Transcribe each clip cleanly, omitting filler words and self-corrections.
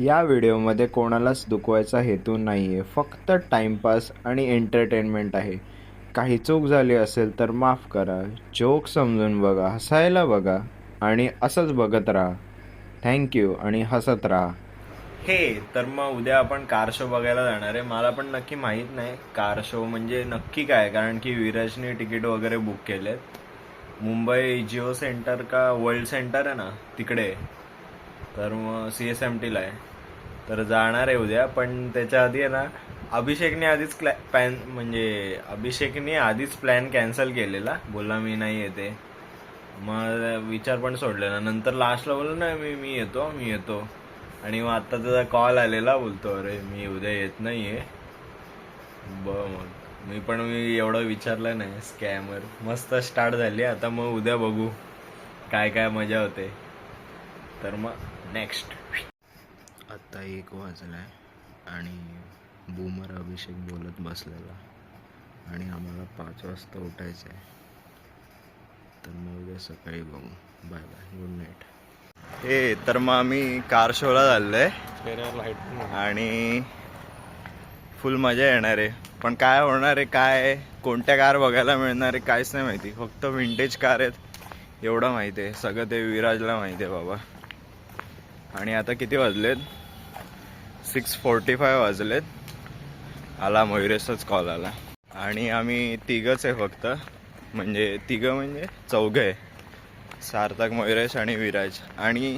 या व्हिडिओमध्ये कोणालाच दुखवायचा हेतू नाही आहे, फक्त टाईमपास आणि एंटरटेनमेंट आहे. काही चूक झाली असेल तर माफ करा, जोक समजून बघा, हसायला बघा आणि असंच बघत राहा. थँक्यू आणि हसत राहा. तर मग उद्या आपण कार शो बघायला जाणार आहे. मला पण नक्की माहीत नाही कार शो म्हणजे नक्की काय, कारण की विराजने तिकीट वगैरे बुक केलेत. मुंबई जिओ सेंटर का वर्ल्ड सेंटर आहे ना तिकडे, तर मग CSMTला आहे. तर जाणार आहे उद्या. पण त्याच्या आधी आहे ना, अभिषेकने आधीच प्लॅन कॅन्सल केलेला, बोलला मी नाही येते. मग विचार पण सोडलेला. नंतर लास्टला बोललो ना मी येतो. आणि मग आता त्याचा कॉल आलेला, बोलतो अरे मी उद्या येत नाही आहे. मग मी एवढं विचारलं नाही. स्कॅमर मस्त स्टार्ट झाली. आता मग उद्या बघू काय काय मजा होते. तर मग नेक्स्ट. आत्ता 1 वाजलाय आणि बूमर अभिषेक बोलत बसलेला आणि आम्हाला 5 वाजता उठायचं आहे. तर मग उद्या सकाळी बघू. Bye bye, good night. तर मग आम्ही कार शोला चाललोय आणि फुल मजा येणार आहे. पण काय होणार आहे, काय कोणत्या कार बघायला मिळणार आहे काहीच नाही माहिती. फक्त विंटेज कार आहेत एवढं माहिती आहे. सगळं ते विराजला माहिती आहे बाबा. आणि आता किती वाजलेत? 6:45 वाजलेत. आला मयुरेशचाच कॉल आला. आणि आम्ही तिघंच आहे फक्त, म्हणजे चौघं आहे. सार्थक, मयुरेश आणि विराज. आणि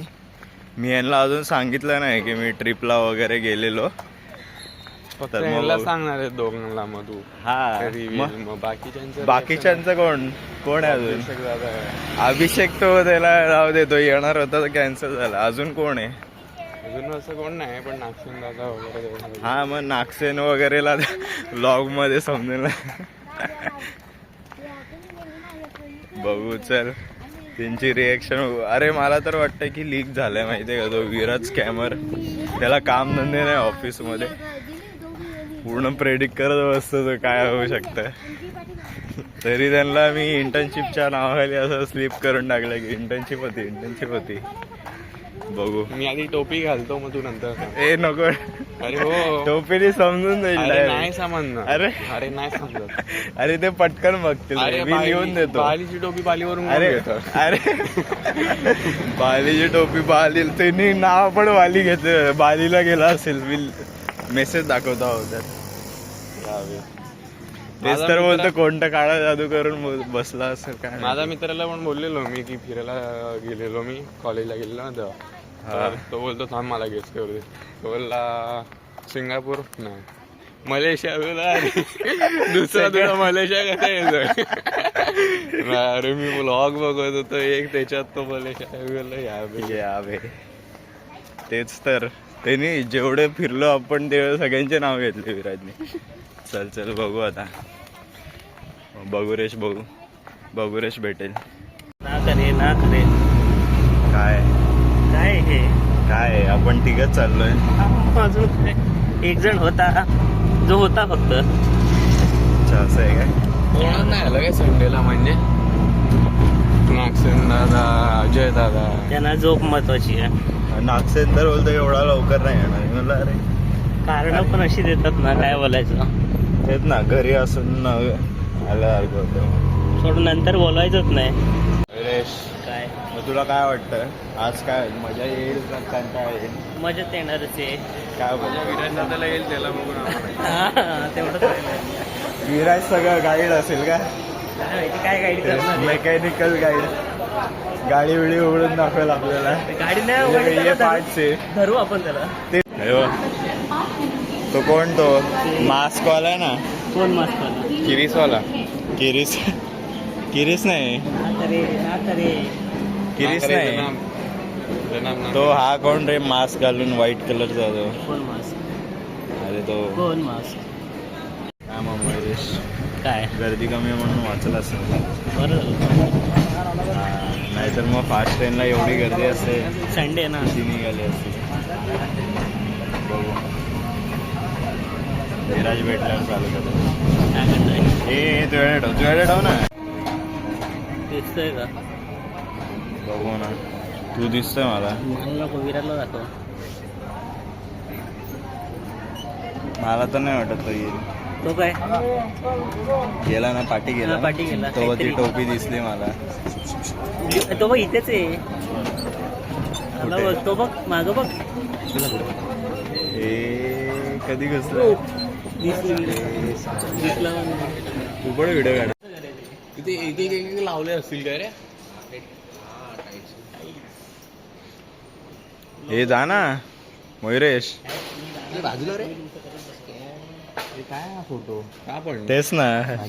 मी यांना अजून सांगितलं नाही की मी ट्रिपला वगैरे गेलेलो. फक्त यांना सांगणार आहे दोघांना. मग तू मग बाकीच्यांचं कोण आहे अजून? अभिषेक तो त्याला राव देतो, येणार होता तर कॅन्सल झाला. अजून कोण आहे? अजून असं कोण नाही, पण नागसेन दादा वगैरे. हा, मग नागसेन वगैरेला व्लॉग मध्ये समजेल. बघू चल त्यांची रिएक्शन. अरे मला तर वाटतं की लीक झालंय माहितीये का, तो विराज स्कॅमर. त्याला काम धंदे नाही ऑफिसमध्ये, पूर्ण प्रेडिक्ट करत बसतो तो काय होऊ शकतं. तरी त्यांना मी इंटर्नशिपच्या नावाखाली असं स्लिप करून टाकलं की इंटर्नशिप होती. बघू. मी आधी टोपी घालतो, मग तू नंतर. नको. अरे हो, टोपीने समजून जाईल. नाही समजणार. अरे नाही समजत. अरे ते पटकन बघतील. मी लिहून देतो. बालीची टोपी बालीवरून. अरे बालीची टोपी बाली, त्यांनी नाव पण बाली घेतलं. बालीला गेला असेल, मी मेसेज दाखवतो होता. तेच तर बोलतो कोणतं काळा जादू करून बसला असेल काय. माझ्या मित्राला पण बोललेलो मी की फिरायला गेलेलो, मी कॉलेजला गेलेलो ना तेव्हा. तो बोलतो थांब मला गेस करू दे. तो बोलला सिंगापूर नाही, मलेशिया. दुसरा मलेशिया कसा यायचं. अरे मी व्लॉग बघत होतो एक, त्याच्यात तो मलेशिया. यावे तेच तर. त्यांनी जेवढे फिरलो आपण तेवढे सगळ्यांचे नाव घेतले विराजने. चल बघू आता. बघुरेश भेटेल ना करे काय आपण तिघच चाललोय. अजून एक जण होता, जो होता फक्त. असं आहे काय? कोणच नाही आलं काय संडेला, म्हणजे नागसेन दादा, अजय दादा. त्यांना झोप महत्वाची आहे. नागसेन तर बोलतो एवढा लवकर नाही येणार. म्हणलं अरे कारण पण अशी देतात ना, काय बोलायचं. तेच ना, घरी असून आल्यासारखं होतं. सोडून नंतर बोलवायचंच नाही. काय मग तुला काय वाटतं आज काय मजा येईल का कंटाळा येईल? मजाच येणारच आहे. काय बोलतो विराज दादाला येईल त्याला बघून. तेवढंच. विराज सगळं गाईड असेल का? काय गाडी करणार? Mechanical guide. गाडी बिडी उघडून दाखवेल आपल्याला. गाडी नाही पार्ट्स आहे, धरू आपण त्याला. तो कोण? तो मास्क वाला आहे ना? कोण मास्क? किरीसवाला. किरीस नाही. किरीस नाही. तो हा कोण रे, मास्क घालून व्हाईट कलरचा तो? कोण मास्क? अरे तो कोण मास्क? काय मग मयुरेश, काय गर्दी कमी म्हणून वाचला असेल. बरं, नाहीतर मग फास्ट ट्रेनला एवढी गर्दी असते. संडे ना, ती निघाली असते. बघू विराज भेटल्यावर चालू करतो. काय करतोय? तुझ्याकडे ठेव ना. दिसतोय का? बघू ना, तू दिसतोय मला. नको, विराला दाखव. मला तर नाही वाटत तो येईल. तो काय गेला ना, पाठी गेला. हा, पाठी गेला. तो ती काहीतरी. टोपी दिसली मला. तो बघ इथेच आहे. आला कुठे? बघ, तो बघ माग बघ. ए कधी घुसलं? दिसला म्हणून. तू पण व्हिडिओ काढ. इथे एक लावले असतील काय रे? हे जा ना मयुरेश. बाजूला रे काय हा फोटो का पण तेच ना,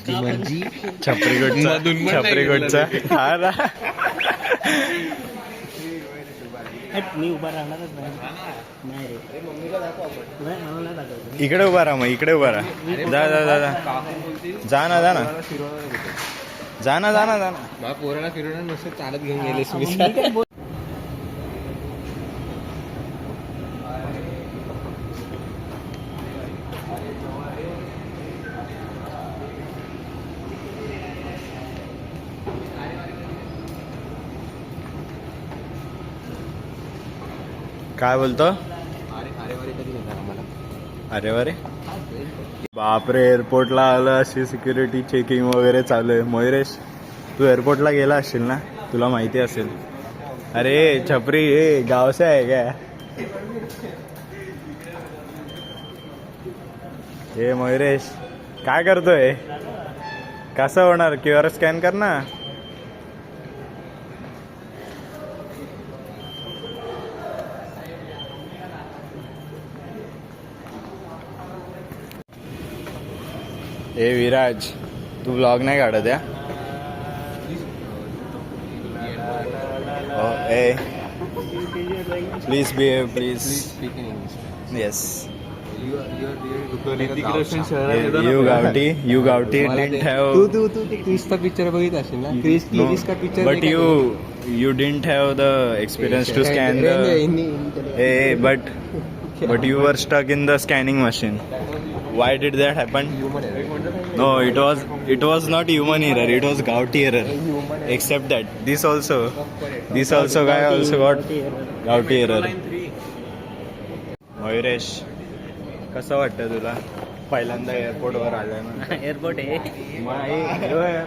मर्जी छपरीकोटचा. मधून पण नाही छपरीकोटचा. गेला हा ना. मी उभा राहणारच नाही. नाही रे. नाही, मला नाही दाखवायचं. इकडे उभा राहा, मग इकडे उभा राहा. जा जा जा जा. जा ना, जा ना, जा ना, जा ना, जा ना. मला पोराला फिरवणार नसतं, चालत घेऊन गेलेस मी. मी काय बोल- काय बोलतो? अरे वरे बापरे, एअरपोर्टला आलं, अशी सिक्युरिटी चेकिंग वगैरे चालू आहे. मयुरेश, तू एअरपोर्टला गेला असशील ना, तुला माहिती असेल. अरे छपरी, हे गावसे आहे काय? हे मयुरेश काय करतोय? कसं होणार? QR स्कॅन कर ना. ए विराज, तू ब्लॉग नाही काढत या? ए please behave, please. Yes. You गावठी didn't have. तू ते क्रिसचा पिक्चर बघितला असेल ना? क्रिसचा picture. But you didn't have the experience to scan the. But you were stuck in the scanning machine. Why did that happen? No, it was not human error. It was Gauti error. Except that this also guy also got Gauti error. Mayuresh, कसं वाटतं तुला पहिल्यांदा airport वर आलाय ना? Airport आहे.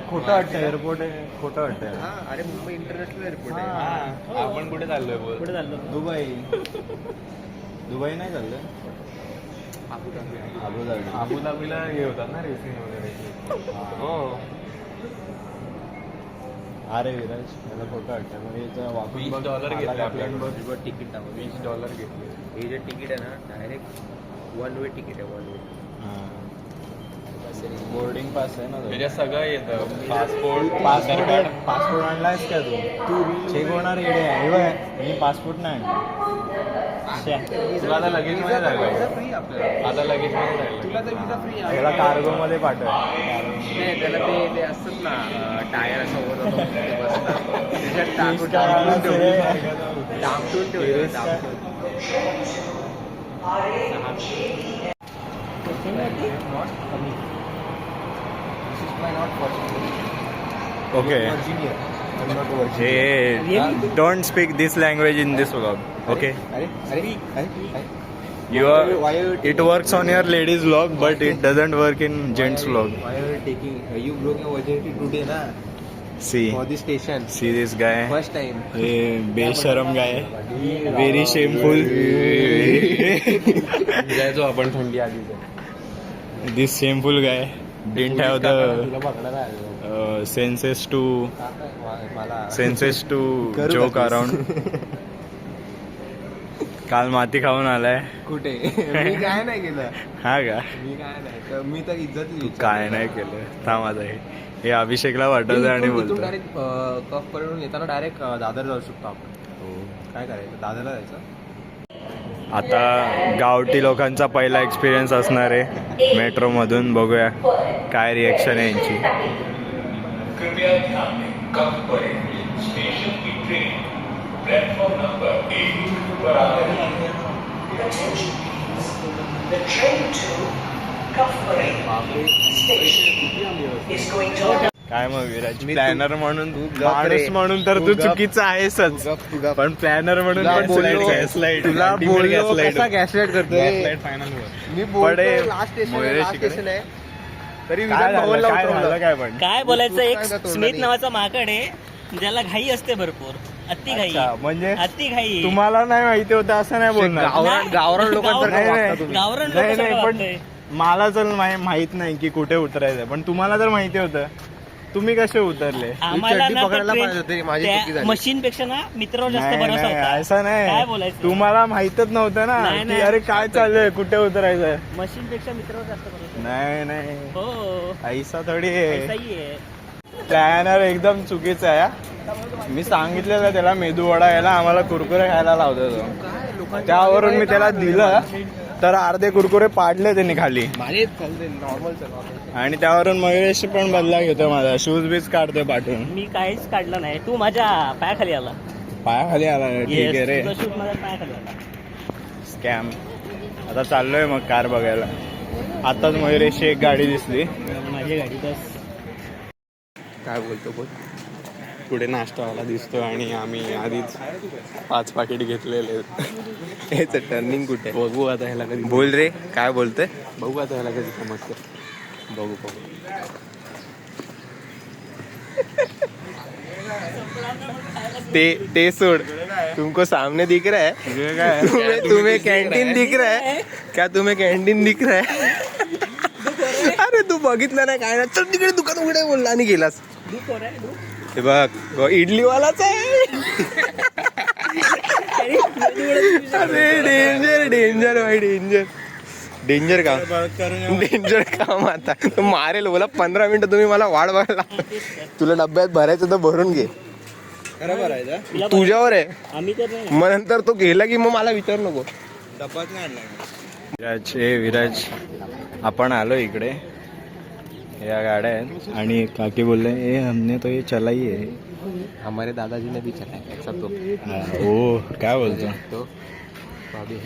खोटं वाटतं एअरपोर्ट आहे, खोटं वाटतं. अरे मुंबई इंटरनॅशनल एअरपोर्ट आहे. आपण कुठे चाललोय बोल? कुठे चाललो? दुबई नाही चाललंय. अबुधाबी. अबुधाबीला हे होतात ना रेसिंग वगैरे. हो. अरे विराज, मला खोटं वाटतं. मग याचं वापरून बघ. $20 घेतले आपल्याकडे. तिकीट टाकून. $20 घेतले. हे जे तिकीट आहे ना, डायरेक्ट वन वे तिकीट आहे. One way. बोर्डिंग पास आहे ना तो. त्याच्यात सगळं येतं. पासपोर्ट पासपोर्ट आणलायस का तू? चेक होणार इकडे आहे. हे बघ, मी पासपोर्ट नाही तुला आता लगेच मध्ये जायला. आता लगेच मध्ये जायला. तुला तर विजा फ्री आहे. त्याला कार्गो मध्ये पाठव. नाही, त्याला ते असतात ना टायर असं वर होतं, ते बसतात. त्याच्यात टाकून ओके. हे don't speak this language in this vlog. Okay. It works on your ladies vlog, but it doesn't work in gents vlog. Why are you taking? You broke your virginity today, na? See For this station. see this guy. First time. हे बेशरम guy. Very shameful. जायचो आपण थंडी आधी. This shameful guy didn't have the तुला पकडायला आलो. senses to joke around. काल माती खाऊन आलाय. कुठे? मी काय नाही केलं. हा का? मी काय नाही तर मी तर इज्जत काय नाही केलं. थांब आता हे अभिषेकला वाटत आणि बोलतो. डायरेक्ट कफ करून येताना डायरेक्ट दादर जाऊ शकतो आपण. काय करायचं? दादरला जायचं. आता गावठी लोकांचा पहिला एक्सपिरियन्स असणार आहे मेट्रो मधून. बघूया काय रिएक्शन आहे यांची. The train to Cuffbury Station is going to काय मग विराज, मी प्लॅनर म्हणून गप माणूस रे. म्हणून तर तू तू गप. चुकीचा आहेसच, तू गप. पण प्लॅनर म्हणून तुला पण बोललो, slide. तुला Ultimate बोललो gaslight. कसा गॅसलाइट करतोय Gaslight final वर. मी पडे, बोलतोय लास्ट स्टेशन मयुरेश लास्ट इकडे. स्टेशन आहे तरी काय विधान झालं, भवनला काय झालं उतरवलं. काय पण काय बोलायचं, एक सांगा तोंडाने. स्मित नावाचा माकड आहे, ज्याला घाई असते भरपूर, अति घाई, अच्छा, म्हणजे अति घाई. तुम्हाला नाही माहिती होतं असं नाही बोलणार. नाही. गावरान लोकांसारखं नाही, वागता नाही. तुम्ही. गावरान नाही लोकं नाही, सगळं पण वागतंय. मला तर माहित नाही की कुठे उतरायचं, पण तुम्हाला जर माहिती होतं तुम्ही कसे उतरले. आम्हाला चड्डी ना पकडायला पाहिजे होती, माझी चुकी झाली. मशीन पेक्षा ना मित्रावर जास्त नाही भरोसा नाही, होता. असं काय नाही, बोलायचं, तुम्हाला माहितच नव्हतं ना नाही, की नाही. अरे काय चाललंय, कुठे उतरायचं. मशीन पेक्षा मित्रावर जास्त भरोसा. नाही नाही, हो, ऐसा थोडी ऐसाही आहे. प्लॅनर एकदम चुकीचा आहे हा. मी सांगितलेलं त्याला मेदू वडा यायला, आम्हाला कुरकुरे खायला लावतो तो, त्यावरून मी त्याला दिलं तर अर्धे कुरकुरे पाडले त्यांनी खाली, माझे चालते नॉर्मल नॉर्मल. आणि त्यावरून मयुरेश पण बदला घेतो माझा, शूज बीज काढतोय पाठवून. मी काहीच काढलं नाही, तू माझ्या पायाखाली आला. पायाखाली आला, ठीक आहे रे. तुझा शूट माझ्या पायाखाली आला. स्कॅम. आता चाललोय मग कार बघायला. आताच मयुरेशची एक गाडी दिसली. माझी गाडी बस. काय बोलतो बोल. पुढे नाश्तावाला दिसतो आणि आम्ही आधीच 5 पाकिट घेतलेले आहेत. हेच टर्निंग कुठे बघू आता ह्याला कधी, बोल रे काय बोलतोय. बघू आता ह्याला कधी समजतं. बघू ते सोड, तुमको सामने दिख रहा है, तुम्हें कैंटीन दिख रहा है क्या, तुम्हें कैंटीन दिख रहा है. अरे तू बघितलं नाही काय ना, चल तिकडे दुकान उघडे बोलला आणि गेलास. हे बघ इडलीवालाच आहे. अरे डेंजर डेंजर भाई डेंजर डेंजर काम, डेंजर काम. आता तो मारेल बोला 15 मिनिटं तुम्ही मला वाट बघायला. तुला डब्यात भरायचं तर भरून घे, तुला तुझ्यावर आहे. आम्ही तर नाही. मग नंतर तो गेला की मग मला विचार नको. विराज, विराज आपण आलो इकडे, या गाड्या आहेत आणि काकी बोलले ए हमने तो ये चलाई है. हमारे दादाजी ने भी चलाया सब तो. ओ काय बोलतो, तो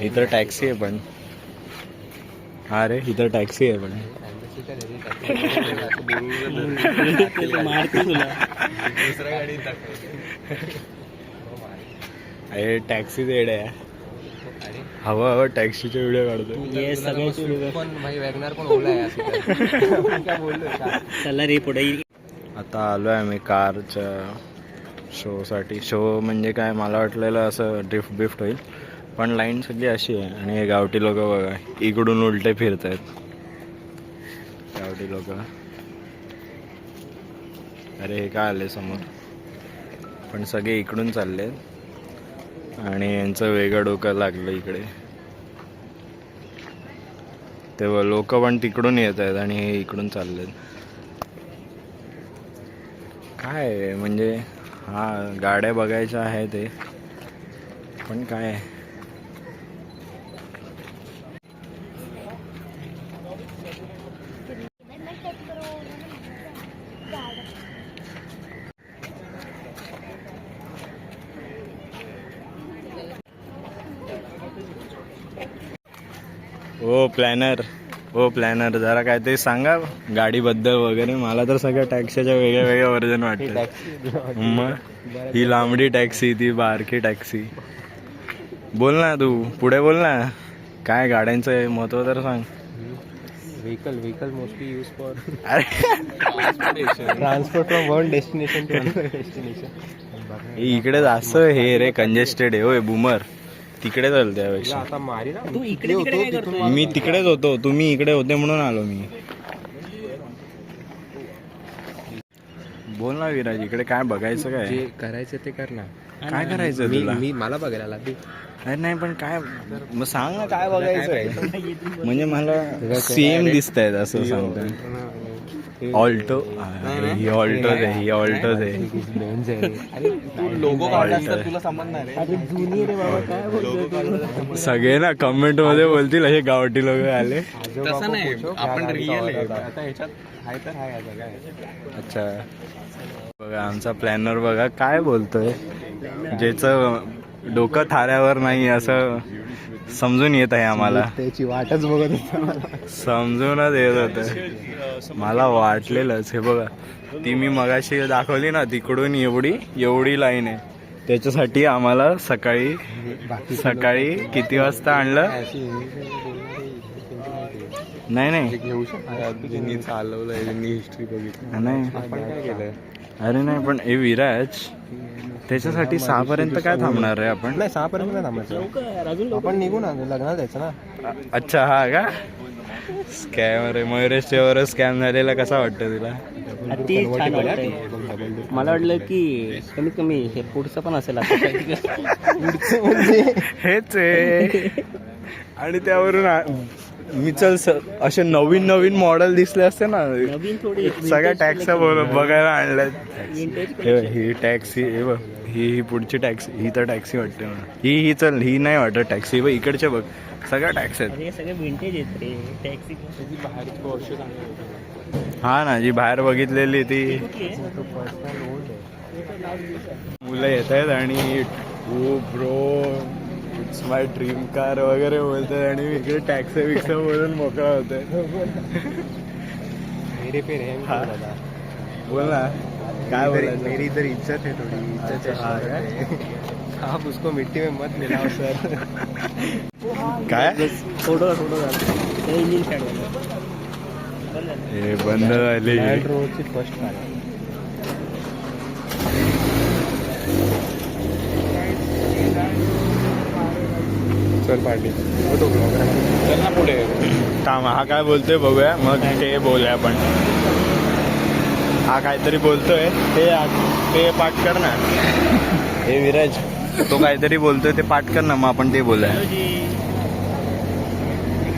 इथं टॅक्सी आहे पण. हा रे, इथं टॅक्सी आहे पण. मारते तुला. अरे टॅक्सी येडे आहे. हवं हवं टॅक्सीचे व्हिडिओ काढतो. हे सगळ्याची व्हिडिओ. पण भाई वॅगनार पण ओला आहे. काय बोललो चला रे पुढे. आता आलोय आम्ही कारच्या शोसाठी. शो म्हणजे काय, मला वाटलेलं असं ड्रिफ्ट बिफ्ट होईल, पण लाईन सगळी अशी आहे. आणि हे गावठी लोक बघा, इकडून उलटे फिरत आहेत गावठी लोक. अरे हे काय आले समोर, पण सगळे इकडून चालले आणि यांचं वेगळं डोकं लागलं इकडे. तेव्हा लोक पण तिकडून येत आहेत आणि हे इकडून चाललेत. काय म्हणजे, हा गाड्या बघायच्या आहे ते, पण काय ओ प्लॅनर जरा काहीतरी सांगा गाडीबद्दल वगैरे. मला तर सगळ्या टॅक्सीच्या वेगळ्या वेगळ्या वर्जन वाटतात. मग ही लांबडी टॅक्सी, ती बारकी टॅक्सी. बोल ना तू, पुढे बोल ना, काय गाड्यांचं महत्व तर सांग. व्हेकल मोस्टली यूज फॉर अरे transport from one destination to another destination. इकडे जास्त हे रे कंजेस्टेड आहे. होय बूमर, तिकडे चालते त्यापेक्षा. आता मारी ना तू इकडे तिकडे काय करतोय? मी तिकडेच होतो, तुम्ही इकडे होते म्हणून आलो मी. बोल ना विराज, इकडे काय बघायचं काय, जे करायचं ते कर ना. काय करायचं मी तुला. मी मला बघायला लागली. अरे नाही पण काय, मग सांग ना काय बघायचं. म्हणजे मला सेम दिसत आहेत असं सांगतोय. ऑल्टो, ही ऑल्टोच आहे, ही ऑल्टोच आहे. लोगो तुला समजणार अरे जुनी रे बाबा, काय बोलतोय. सगळे ना कमेंट मध्ये बोलतील हे गावठी लोक आले. तसं नाही, आपण रिअल आहे. आता ह्याच्यात आहे तर आहे आता काय. अच्छा बघा आमचा प्लॅनर बघा काय बोलतोय, ज्याचं डोकं थाऱ्यावर नाही असं समजून येत आहे आम्हाला, त्याची वाटच बघत होता मला. समजूनच येत होतं मला, वाटलेलंच. हे बघा, ती मी मगाशी दाखवली ना, तिकडून एवढी लाईन आहे. त्याच्यासाठी आम्हाला सकाळी किती वाजता आणलं? नाही घेऊ शकतो ज्यांनी चालवलंय, ज्यांनी हिस्ट्री बघितली. नाही, आपण काय केलंय? अरे नाही, पण हे विराज त्याच्यासाठी 6 पर्यंत काय थांबणार आहे आपण? नाही 6 पर्यंत नाही थांबायचं, लवकर अजून आपण निघू ना, लग्नाला जायचं ना. अच्छा, हा का स्कॅम? अरे मयुरेशच्यावर स्कॅम झालेला कसा वाटतं तुला? ती छान वाटतंय. मला वाटलं की कमीत कमी हे पुढचं पण असेल आता. हेच आहे. आणि त्यावरून मी असे नवीन मॉडेल दिसले असते ना, नवीन थोडी सगळ्या टॅक्स बघायला आणल्यात. vintage ही टॅक्सी, हे बघ, ही पुढची टॅक्सी, ही तर टॅक्सी वाटते मला. ही चल, ही नाही वाटत टॅक्सी. बघ इकडच्या, बघ सगळ्या टॅक्सी आहेत. अरे सगळे विंटेज आहेत रे टॅक्सी. बाहेरची वर्ष चांगली. हा ना, जी बाहेर बघितलेली ती. मुलं येत आहेत आणि oh bro it's my dream car वगैरे बोलतात, आणि मी इकडे टॅक्सी बिक्सी बोलून मोकळा होतोय. बोल ना, काय बोलायचं? मेरी इधर इज्जत है, थोड़ी इज्जत है. आप उसको मिट्टी में मत मिलाओ सर. काय फोटो इंजिन स्टार्ट हे बंद झाली. लँड रोवरची फर्स्ट कार. चल पार्टी, चल ना पुढे. थांब, हा काय बोलतोय बघूया, मग ते बोलूया आपण. हा काहीतरी बोलतोय, ते पाठ कर ना. हे विराज, तो काहीतरी बोलतोय, ते पाठ कर ना, मग आपण ते बोलूया.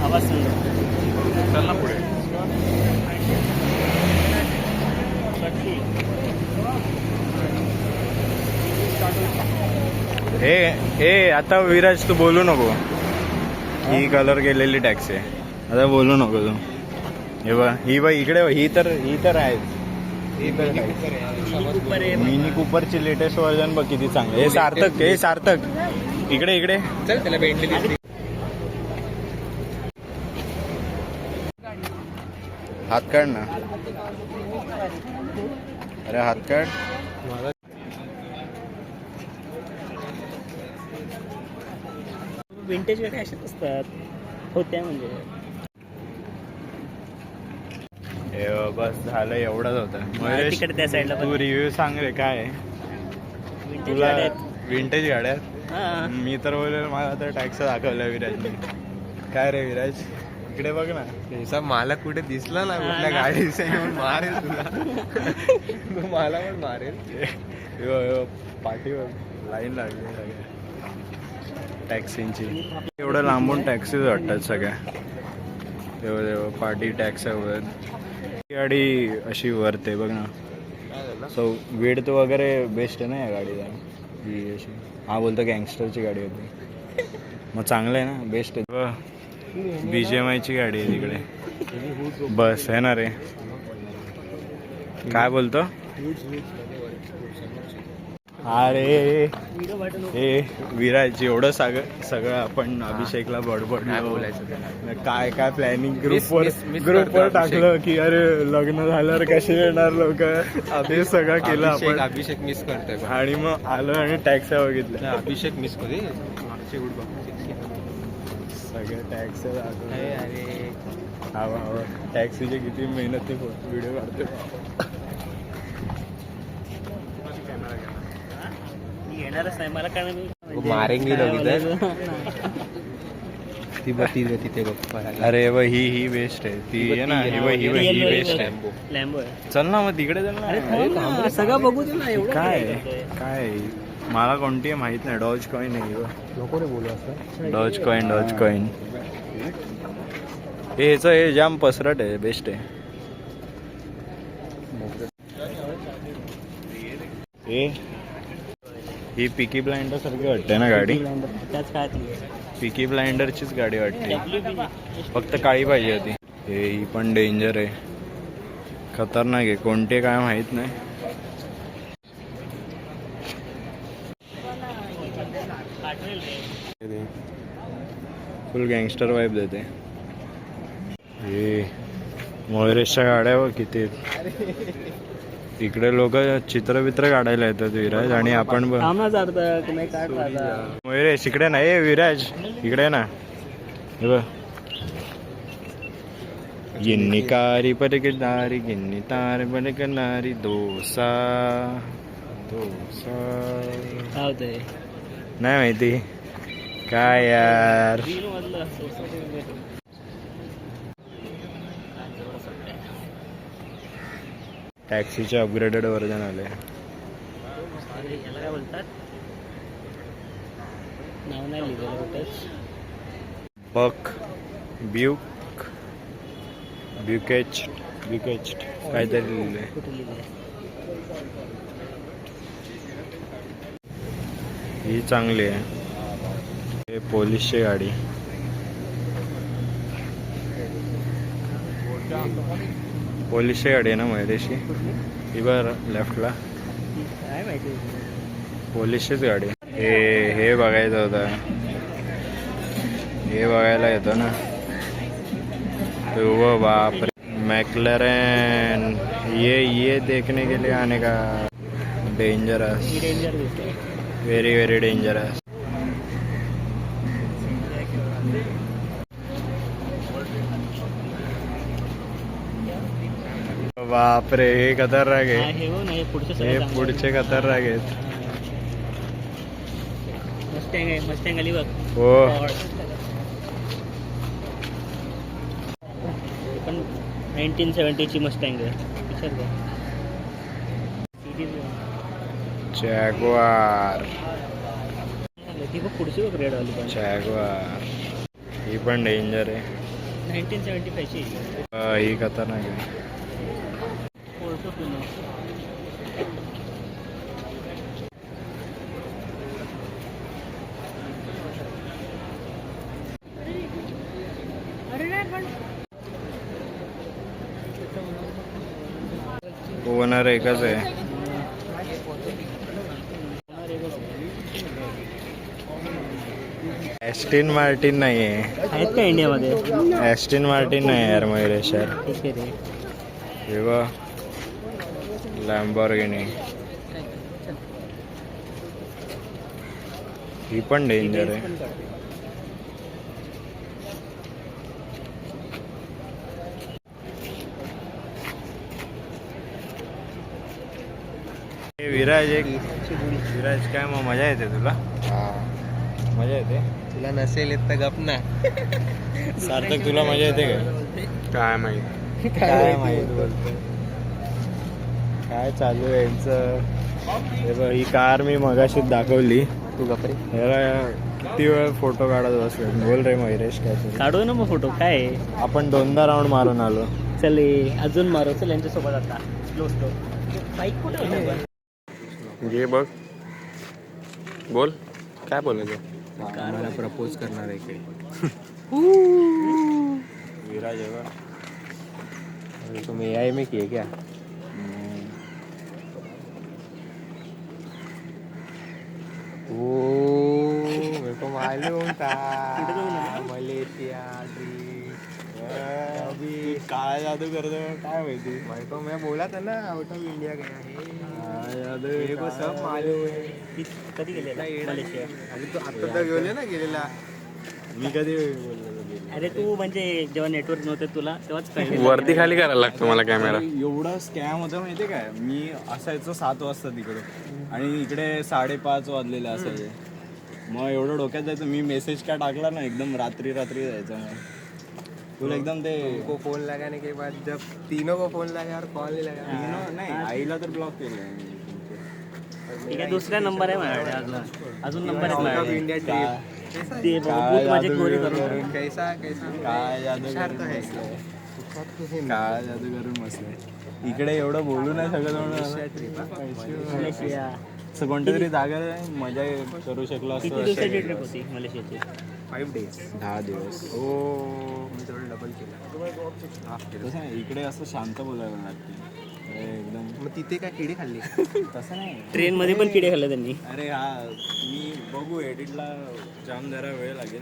आवाज सुंदर. चल ना पुढे. ए आता विराज, तू बोलू नको. ही कलर केलेली टॅक्सी आहे, आता बोलू नको तू. हे बघ, ही बघ इकडे, ही तर आहे. मिनी कूपरची लेटेस्ट व्हर्जन बघ किती चांगलं. हे सार्थक इकडे चल, त्याला बेंटली दिसली. हात काढ ना. अरे हात काढ. विंटेज गाड्या अशाच असतात, होत्या म्हणजे. हे बस झालं, एवढंच होतं. महेश, तिकडे त्या साईडला तू रिव्ह्यू सांग रे, काय आहे? विंटेज तुला गाड्या आहेत. विंटेज गाड्या? हा. मी तर बोलेल, मला तर टॅक्स दाखवला विराजने. काय रे विराज, इकडे बघ ना. त्याचा मालक कुठे दिसला ना, हा कुठल्या ना. गाडीचा येऊन मारेल तुला. तू मला पण मारेल. पाठीवर लाईन लागली सगळ्या टॅक्सींची. एवढं लांबून टॅक्सीज वाटतात सगळ्या. तेव्हा पार्टी टॅक्स वर गाडी अशी वरते बघ ना. सो वेड वगैरे बेस्ट आहे ना या गाडीला. ही अशी, हा बोलतो गँगस्टरची गाडी होती, मग चांगलं आहे ना, बेस्ट आहे. BGMI ची गाडी आहे तिकडे. बस आहे ना रे. काय बोलतो? अरे हे विराज, एवढं सगळं आपण अभिषेकला बडबडलो. काय प्लॅनिंग ग्रुपवर टाकलं की अरे लग्न झाल्यावर कसे येणार लोक, ते सगळं केलं आपण. अभिषेक मिस करतोय. आणि मग आलो आणि टॅक्सी बघितलं. अभिषेक मिस कधी सगळं टॅक्सी हवा टॅक्सीचे किती मेहनत व्हिडिओ काढतो. येणारच नाही मला, कारण मी मारेंगे लोग इधर. ती बघ तिथे बघ. अरे व ही बेस्ट आहे ती आहे ना. ही बेस्ट आहे. लॅम्बो आहे. चल ना मग तिकडे चल ना. सगळं बघू दे ना. एवढं काय मला कोणती आहे माहित नाही. डॉज कॉइन आहे. नको रे बोलू असं. डॉज कॉइन ह्याचं हे जाम पसरट आहे, बेस्ट आहे. ही पिकी ब्लाइंडर सारखी वाटते ना गाडी. त्याच काय पिकी ब्लाइंडरचीच गाडी वाटते, फक्त काळी पाहिजे होती. ही पण डेंजर आहे, खतरनाक आहे. कोणते काय माहित नाही. फुल गँगस्टर वाईब देते. हे मयुरेशच्या गाड्या बघ किती आहेत. इकडे लोक चित्रबित्र काढायला येतात विराज आणि आपण बघ. थांब ना सार्थक, नाही काढ राजा. मयुरेश इकडे नाही. ए विराज इकडे ना. हे बघ. गिन्नी कारी परगणारी गिन्नी तार परगणारी डोसा डोसा काय होतंय नाही माहिती काय यार. टॅक्सीचे अपग्रेडेड व्हर्जन आले. याला काय बोलतात, नाव नाही लिहिलेलं कुठेच. बक ब्युक ब्युकेच ब्युकेच काहीतरी लिहिलंय. कुठे लिहिलंय? ही चांगली आहे. हे पोलीसची गाडी. पोलीसची गाडी आहे ना मयुरेशची. ही बघ लेफ्टला काय माहिती. पोलीसचीच गाडी. हे बघायचं होतं. हे बघायला येतो ना. ओ बाप रे. मैक्लैरेन ये देखने के लिए आने का. डेंजरस डेंजर दिसतंय. Very very dangerous. बापरे हे खतरनाक हा, आहे. हे हो ना, हे पुढचे हे सगळे चांगले पुढचे खतरनाक आहेत. आहेत. मस्टँग आहे, मस्टँग आली बघ. हो हे पण 1970ची मस्टँग आहे. विचार कर. जॅग्वार ती बघ पुढची बघ, रेड वाली पण जॅग्वार. ही पण डेंजर आहे. 1975ची. ही खतरनाक आहे. ओनर एकच आहे. ॲस्टिन मार्टिन नाही आहे. आहेत का इंडियामध्ये? ॲस्टिन मार्टिन नाही यार मयुरेश यार. ठीक आहे रे. हे बघ लॅम्बॉर्गिनी. ही पण डेंजर आहे. हे विराज विराज काय मग मजा येते तुला? मजा येते. तुला नसेल येत तर गप ना. सार्थक तुला मजा येते काय? काय माहिती. काय माहित बोलतो. काय चालू आहे यांचं. हे बघ ही कार मी मगाशीच दाखवली. तू गप रे. ह्याला किती वेळ फोटो काढत बसलो. बोल रे मयुरेश काय तरी. काढू ना मग फोटो. काय आहे? आपण 2दा राऊंड मारून आलो. चल अजून मारू. चल यांच्यासोबत आता स्लो स्लो. बाईक कुठे होतं पण? घे बघ. बोल काय बोलायचं. मला प्रपोज करणार आहे काही. विराज आहे बघ. तुम AI में किए क्या? मेरे को मालूम था. मलेशिया अभी काय जादू करतो काय माहिती. मेरे को मैं बोला था ना आउट ऑफ इंडिया गया है. काय जादू मेरे को सब मालूम है. कधी गेलेला मलेशिया? अरे तू आता तर गेले ना गेलेला. मी कधी बोललो अरे तू म्हणजे जेव्हा नेटवर्क नव्हतं तुला तेव्हाच कळलं. वरती खाली करायला लागतो मला कॅमेरा. एवढा स्कॅम होता माहितीये काय. मी असायचो 7 वाजता तिकडे आणि इकडे 5:30 वाजलेले असायचे. मग एवढं डोक्यात जायचं. मी मेसेज काय टाकला ना एकदम रात्री जायचं. मग तुला एकदम ते को फोन लगाने के बाद जब तीनों को फोन लगा और कॉल नहीं लगा. नाही आईला तर ब्लॉक केलंय. ठीक आहे. दुसरा नंबर आहे माझ्याकडे. अजून नंबर आहे आउट ऑफ माझ्याकडे. India trip. ते बघ, माझे गोरी करून. कैसा काय जादू शर्त करून है. बसलंय. काय जादू करून बसलंय. इकडे एवढं बोलू नाही सगळं. मलेशिया. असं कोणत्या तरी जागा मजा करू शकलो किती असतो. दिवसाची ट्रिप होती मलेशियाची? 5 days. 10 दिवस. मी थोडं डबल केलं. तसं नाही इकडे असं शांत बोलायला लागते एकदम. मग तिथे काय किडी खाल्ली? तसं नाही. ट्रेन मध्ये पण किडे खाल्ले त्यांनी. अरे हा मी बघू एडिटला जाम जरा वेळ लागेल.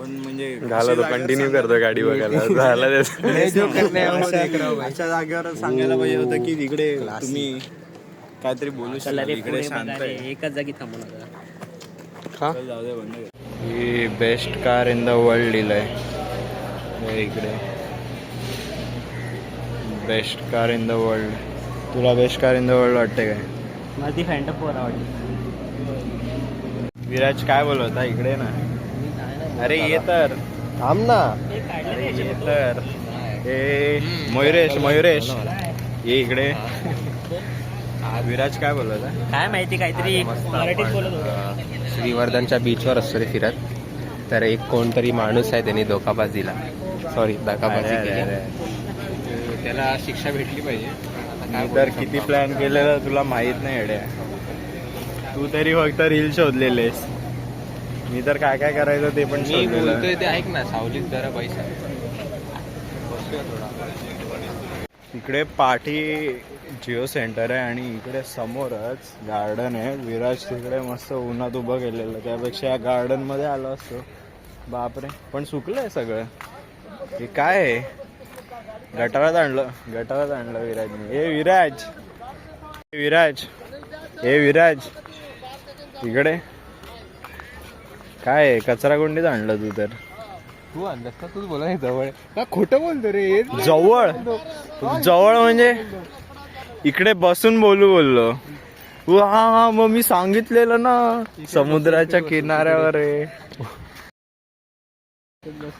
पण म्हणजे झालं तो कंटिन्यू करतो गाडी बघायला झालं त्याचं. अशा जागेवर सांगायला पाहिजे होतं की तिकडे तुम्ही काहीतरी बोलू चला शकता रे इकडे पुढे शांत बघा रे, आहे. एकाच जागी थांबून होता. हा? जाऊ दे बंद कर. ही best car in the world लिहिलंय इकडे. Best car in the world. तुला best car in the world वाटते काय? मला ती फॅन्टम 4 आवडली. विराज काय बोलवता इकडे ना. अरे ये तर थांब ना. अरे ये तर ए मयुरेश ये इकडे. विराज काय बोलवता. काय माहिती काहीतरी मराठीत बोलत होतो. श्रीवर्धनच्या बीचवर असतो रे फिरत, तर एक कोणतरी माणूस आहे त्यांनी धोकाबाज दिला. सॉरी धोकाबाजी केली. त्याला शिक्षा भेटली पाहिजे. मी तर किती प्लॅन केलेलं तुला माहित नाही अड्या. तू तरी फक्त रील शोधलेलेस. मी तर काय काय करायचं ते पण मी शोधलेलं. बोलतोय ते ऐक ना, सावलीत जरा पैसा इकडे पाठी जिओ सेंटर आहे आणि इकडे समोरच गार्डन आहे. विराज तिकडे मस्त उन्हात उभं केलेलं, त्यापेक्षा या गार्डन मध्ये आलो असतो. बापरे, पण सुकलंय सगळं. हे काय आहे. गटारात आणलं विराजने. ए विराज इकडे काय आहे. कचरा कुंडीत आणलं तू तर. तू आणलास का? तूच बोला जवळ का खोटं बोलतो रे. जवळ म्हणजे इकडे बसून बोललो. हा मग मी सांगितलेलं ना समुद्राच्या किनाऱ्यावर आहे.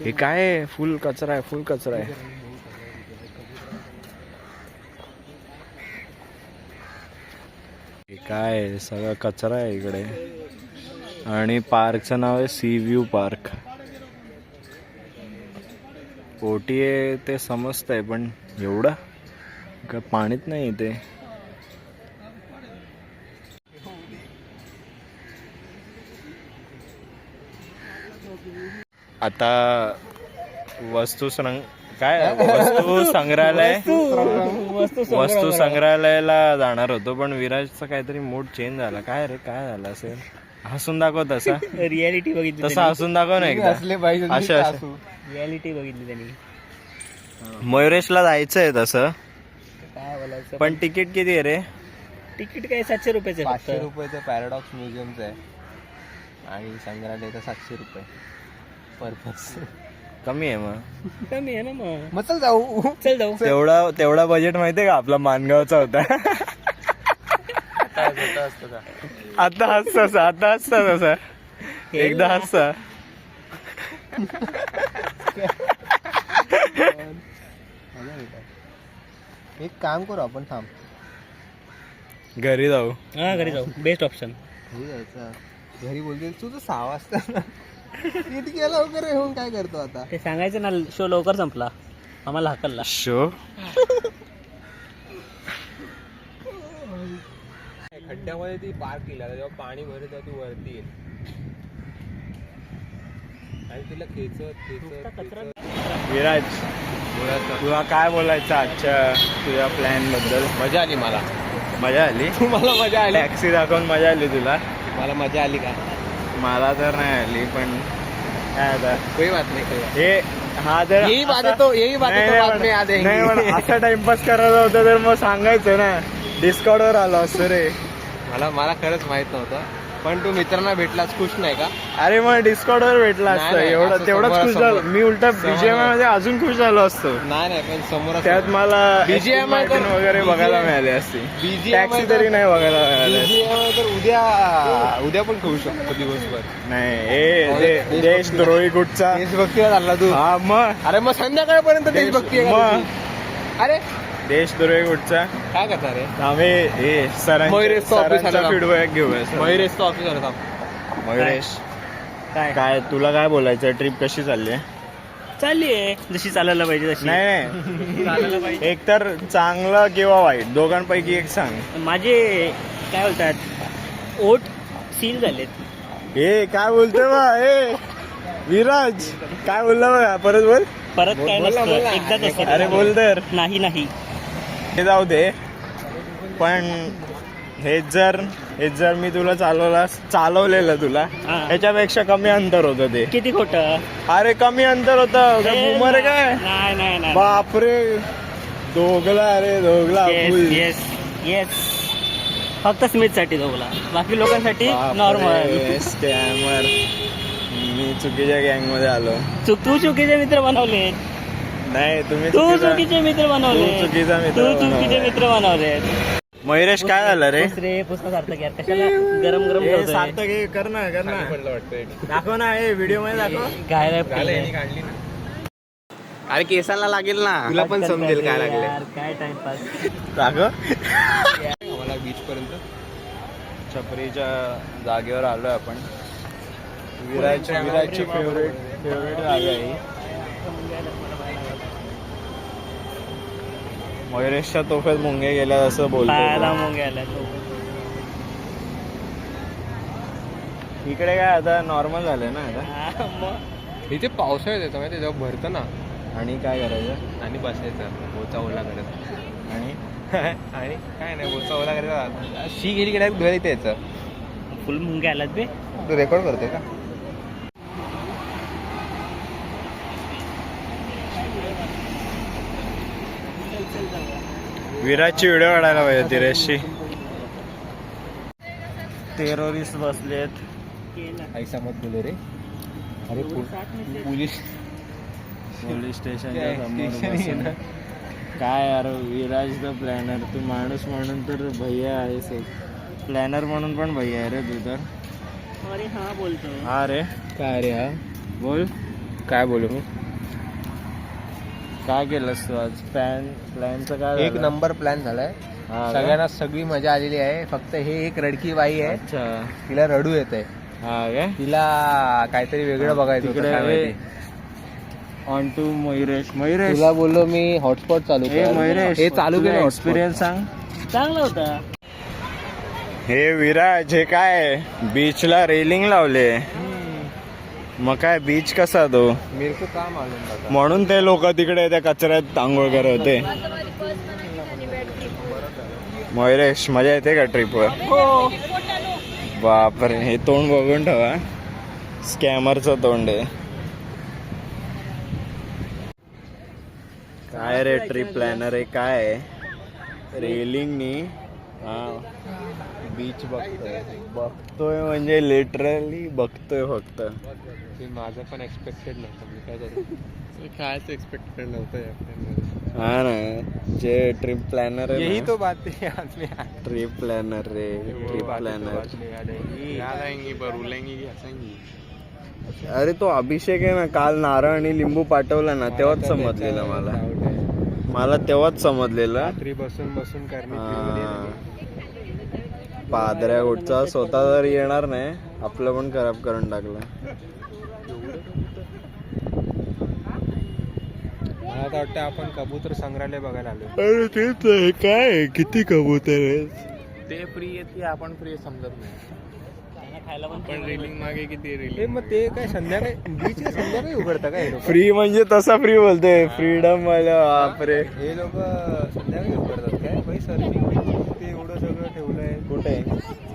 हे काय आहे. फुल कचरा आहे. हे काय आहे. सगळा कचरा आहे इकडे. आणि पार्कचं नाव आहे सी व्ह्यू पार्क. ओटी आहे ते समजतंय, पण एवढं का पाणीच नाही इथे. आता वस्तू संग्रहालयाला जाणार होतो, पण विराजचा काहीतरी मूड चेंज झाला. काय रे, काय झालं असेल. हसून दाखव तसा. रियालिटी बघितली. तसा हसून दाखव ना एकदा. असं रियालिटी बघितली त्यांनी. मयुरेशला जायचंय तसं, काय बोलायचं. पण तिकीट किती आहे रे. तिकीट काय 700 रुपयाचं. 500 रुपयाचं पॅराडॉक्स म्युझियमचं आहे आणि संग्रहालयाचं 700 रुपये पर पर्सन. कमी आहे मग. कमी आहे ना मग. चल जाऊ. तेवढा बजेट माहितीये का आपला मानगावचा होता. आता हसता तसा एकदा हसता. एक काम करू आपण, थांब घरी जाऊ. हा घरी जाऊ. Best option. घरी जायचं. घरी बोलते तू तर 6 वाजता इतक्या लवकर येऊन काय करतो आता. ते सांगायचं ना, शो लवकर संपला, आम्हाला हाकलला. शो खड्ड्यामध्ये ती पार्क केला, जेव्हा पाणी भरत तेव्हा ती वरती येईल आणि तिला खेचत. विराज, तुला काय बोलायचं आजच्या तुझ्या प्लॅन बद्दल. मजा आली मला. मजा आली. तुम्हाला मजा आली. टॅक्सी दाखवून मजा आली तुला. मला मजा आली का? मला तर नाही आली, पण काय आता कोई बात नाही. हे हा जर यही बात है तो बाद में याद आहे. नाही पण असा टाइमपास करायला होता तर मग सांगायचं ना. डिस्कॉर्डवर आलो असतो रे. मला खरंच माहित नव्हतं, पण तू मित्रांना भेटलास, खुश नाही का? अरे मग डिस्कॉर्डवर भेटला असतं. नाही, एवढं असं तेवढंच खुश झालो मी. उलटा बीजीएमआय मध्ये अजून खुश झालो असतो. नाही पण समोर त्यात मला BGMI तर- वगैरे बघायला मिळाले असते. BGMI टॅक्सी तरी नाही बघायला मिळाली. तर उद्या पण खेळू शकतो दिवसभर. नाही देशद्रोही कुठचा. देशभक्तीला चालला तू. हा मग. अरे मग संध्याकाळपर्यंत देशभक्ती आहे का तुझी? अरे देशद्रोही कुठचा. काय करता रे? आम्ही मयुरेशचं office आलं सरांचा ना. फीडबॅक घेऊया. मयुरेशचं ऑफिस आलं. मयुरेश, काय काय तुला काय बोलायचं. ट्रिप कशी चालली आहे. चालली आहे जशी चालायला पाहिजे तशी. नाही चालायला पाहिजे. एक तर चांगलं किंवा वाईट दोघांपैकी एक सांग. माझे काय बोलतात ओट सील झालेत. हे काय बोलतोय बा. हे विराज काय बोलला बघा. परत बोल. परत काय नसतं, एकदाच असतं. अरे बोल तर. नाही हे जाऊ दे, पण हेच जर मी तुला चालवलेलं तुला हा. ह्याच्यापेक्षा कमी अंतर होतं ते. किती खोटं अरे कमी अंतर होतं बूमर काय नाही नाही नाही बापरे दोघला फुल. येस येस फक्त स्मिथ साठी दोघला बाकी लोकांसाठी नॉर्मल. स्कॅमर. मी चुकीच्या गँग मध्ये आलो. तू चुकीचे मित्र बनवले नाही तुम्ही तू चुकीचा- चुकीचे मित्र बनवले तू चुकीचा मित्र तू बनवला. चुकीचे मित्र बनवले. मयुरेश काय झालं रे? रे पुस्तक सार्थक यार कशाला गरम गरम हे करतोय? सार्थक हे कर ना पडलं वाटतं एक. दाखव ना हे व्हिडिओ मध्ये दाखव. काय रे झालं, यांनी काढली ना. अरे केसांना लागेल ना तुला पण समजेल काय लागले. यार काय टाइमपास. दाखव. आम्हाला बीच पर्यंत छपरीच्या जागेवर आलोय आपण. विराजची फेवरेट जागा आहे. मयुरेशच्या तोफ्यात मुंगे गेल्या असं पायाला बोलतो. मग गेला तो. इकडे काय आता नॉर्मल झालंय ना आता. हा, मग. इथे पावसाळ्यात येतं माहिती जेव्हा भरतं ना आणि काय करायचं आणि बसायचं बोचा ओला करत आणि आणि काय नाही बोचा ओला करत शी गेली की धुवायला इथे यायचं. फुल मुंगे आलात बे. तू रेकॉर्ड करते का? विराजची व्हिडिओ काढायला पाहिजे तिरेशची. टेररिस्ट बसलेत. ऐसा मत बोले रे. अरे पोलीस पोलीस स्टेशनच्या काय समोर station आहे बसून. ना. काय यार विराज द प्लॅनर. तू माणूस म्हणून तर भैया आहेस. प्लॅनर म्हणून पण भैया आहे रे तू तर. अरे हा बोलतो. हा रे काय रे हा बोल. काय बोलू मी काय केलंस तू आज? प्लॅनचं काय एक झालं? नंबर प्लॅन झालाय. हा का? सगळ्यांना सगळी मजा आलेली आहे. फक्त हे एक रडकी बाई आहे अच्छा तिला रडू येत आहे. हा काय तिला काहीतरी वेगळं बघायचं होतं, काय माहिती. On to Mayuresh. मयुरेश तुला बोललो मी हॉटस्पॉट चालू हे कर. मयुरेश हे चालू केलं hotspot. एक्सपिरियन्स सांग. चांगला होता. हे विराज हे काय बीचला रेलिंग लावले. मग काय बीच कसा तो? मेरे को काम मालूम था. म्हणून ते लोक तिकडे त्या कचऱ्यात आंघोळ करत होते. मयुरेश मजा येते का ट्रिपवर? हो. बापरे हे तोंड बघून ठेवा. स्कॅमरचं तोंड आहे. काय रे ट्रिप प्लॅनर आहे काय? रेलिंगनी हा बीच बघतोय म्हणजे लिटरली बघतोय फक्त. ते माझं पण एक्सपेक्टेड नव्हतं. मी काय करू कायच एक्सपेक्टेड नव्हतं. हा ना जे ट्रिप प्लॅनर यही आहे तो बात है आदमी ट्रिप प्लॅनर रे ट्रिप प्लॅनर. याद आएंगी पर रुलेंगी की हंसेंगी. अरे तो अभिषेक आहे ना काल नारळ आणि लिंबू पाठवला ना तेव्हाच समजलेलं मला तेव्हाच समजलेलं. रात्री बसून बसून पादऱ्या कुठचा स्वतः जर येणार नाही आपलं पण खराब करून टाकलं. मला तर वाटतं आपण कबूतर संग्रहालय बघायला आलो. अरे तेच आहे काय किती कबूतर आहेत. ते फ्री आहेत की आपण फ्री समजत नाही. त्यांना खायला पण पण रेलिंग मागे किती ए, रेलिंग. मग ते काय संध्याकाळी बीच संध्याकाळी उघडतं काय हे लोक? फ्री म्हणजे तसा फ्री बोलतोय फ्रीडम वाला. बापरे हे लोक संध्याकाळी उघडतात काय भाई. सर्फिंग ते एवढं सगळं ठेवलंय. कुठे?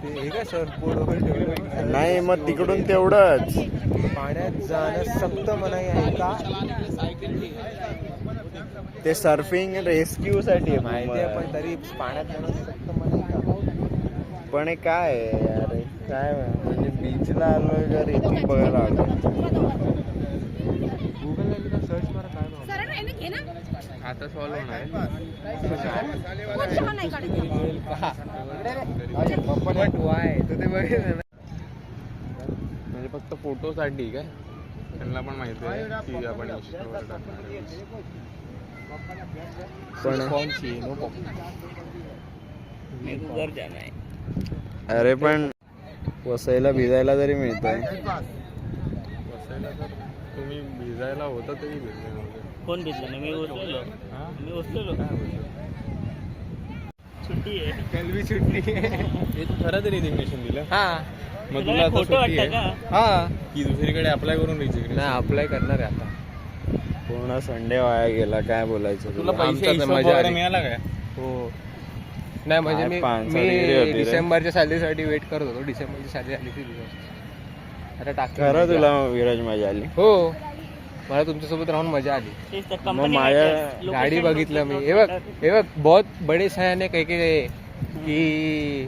ते हे काय सर्फबोर्ड वगैरे ठेवलंय. नाही मग तिकडून तेवढंच. पाण्यात जाणं सक्त मनाई आहे का? ते सर्फिंग रेस्क्यू साठी माहिती आहे पण तरी पाण्यात जाणं सक्त मनाई का? पण हे काय आहे यार काय म्हणजे बीचला आलोय का रेती बघायला आलो. गुगलला सर्च मारा काय आता सॉल्व होणार म्हणजे फक्त फोटोसाठी काय त्यांना पण माहिती आहे की आपण Instaवर टाकणार आहे. पण कोणची नो मी घर जाणार आहे. अरे पण वसईला भिजायला जरी मिळतंय. बसायला तर तुम्ही भिजायला होता तरी भिजले नव्हते. कोण भिजलं ना? मी उचललो. हा? मी उचललो. काय बोलतो? सुट्टी आहे. कलवी सुट्टी हे तू खरं तरी रिझिग्नेशन दिलं. हा मग तुला तुला आता खोटं सुट्टी वाटतं आहे का? हा की दुसरीकडे अप्लाय करून रिझिग्नेशन. नाही अप्लाय करणार आहे आता. पूर्ण संडे वाया गेला काय बोलायचं तुला तुला. पैसे आमचा तर हिशोब मजा वगैरे आली. मिळाला काय? हो नाही म्हणजे काय मी 500 डिग्री होती मी रे. डिसेंबरच्या सॅलरीसाठी वेट करत होतो. डिसेंबरची सॅलरी आली की आता टाकतो. खरं तुला विराज मजा आली? हो, मला तुमच्यासोबत राहून मजा आली. तेच तर मग company माझ्या haters, गाडी location बघितलं मी. location हे बघ बहुत बड़े शहर काही काही कि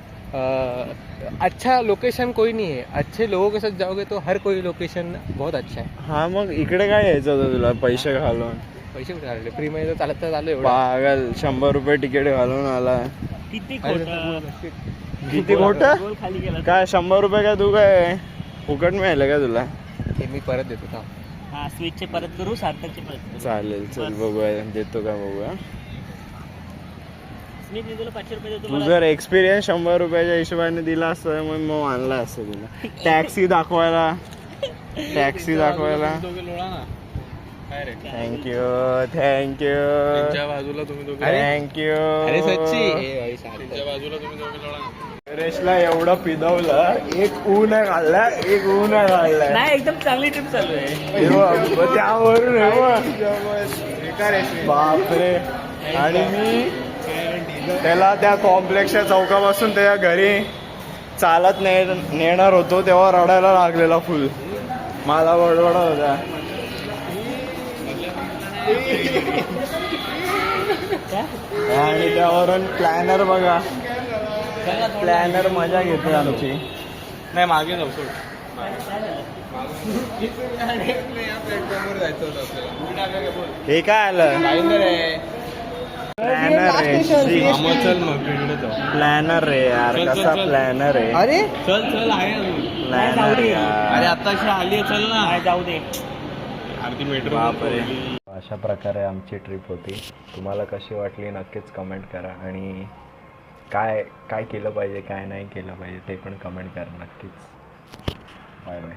अच्छा लोकेशन कोई नहीं है, अच्छे लोगों के साथ जाओगे तो हर कोई लोकेशन बहुत अच्छा है. हा मग इकडे काय यायचं होतं तुला पैसे घालून? पैसे कुठे आले? फ्री मध्ये चालत चालू एवढं. पागल 100 रुपये तिकीट घालून आला. किती खोटं. किती खोटं? गोल खाली गेला. काय 100 रुपये काय तू काय फुकट मिळालं का तुला? हे मी परत देतो का? हा स्विचचे परत करू, सार्थकचे परत करू. चालेल चल बघूया देतो का बघूया. स्मिथ मी तुला 500 रुपये देतो. तू मला जर एक्सपिरियन्स 100 रुपयाच्या हिशोबाने दिला असतं मग मानला असतं तुला. टॅक्सी दाखवायला दोघे लोळा ना. काय रे थँक्यू त्यांच्या बाजूला तुम्ही दोघे थँक्यू. अरे सच्ची ए भाई सार्थक. त्यांच्या बाजूला तुम्ही दोघे लोळा ना. सुरेशला एवढं पिदवलं, एक ऊन घालला एक ऊन घाललाय. नाही एकदम चांगली ट्रिप चालू आहे. त्यावरून बापरे. आणि मी त्याला त्या कॉम्प्लेक्सच्या चौकापासून त्याच्या घरी चालत नेणार होतो तेव्हा रडायला लागलेला फुल. मला बडबड होता. आणि त्यावरून प्लॅनर बघा, प्लॅनर मजा घेते आमची. नाही मागे जाऊ सोड. हे काय आलं? प्लॅनर रे चल मग इकडे जाऊ. प्लॅनर रे यार, चल, चल, कसा चल. प्लॅनर आहे? अरे चल आहे अजून. प्लॅनर अरे यार. आताशी आली आहे, चल ना. नाही जाऊ दे. आरती मेट्रो. बापरे. अशा प्रकारे आमची ट्रिप होती. तुम्हाला कशी वाटली नक्कीच कमेंट करा. आणि काय काय केलं पाहिजे काय नाही केलं पाहिजे ते पण कमेंट करा नक्कीच. Bye bye.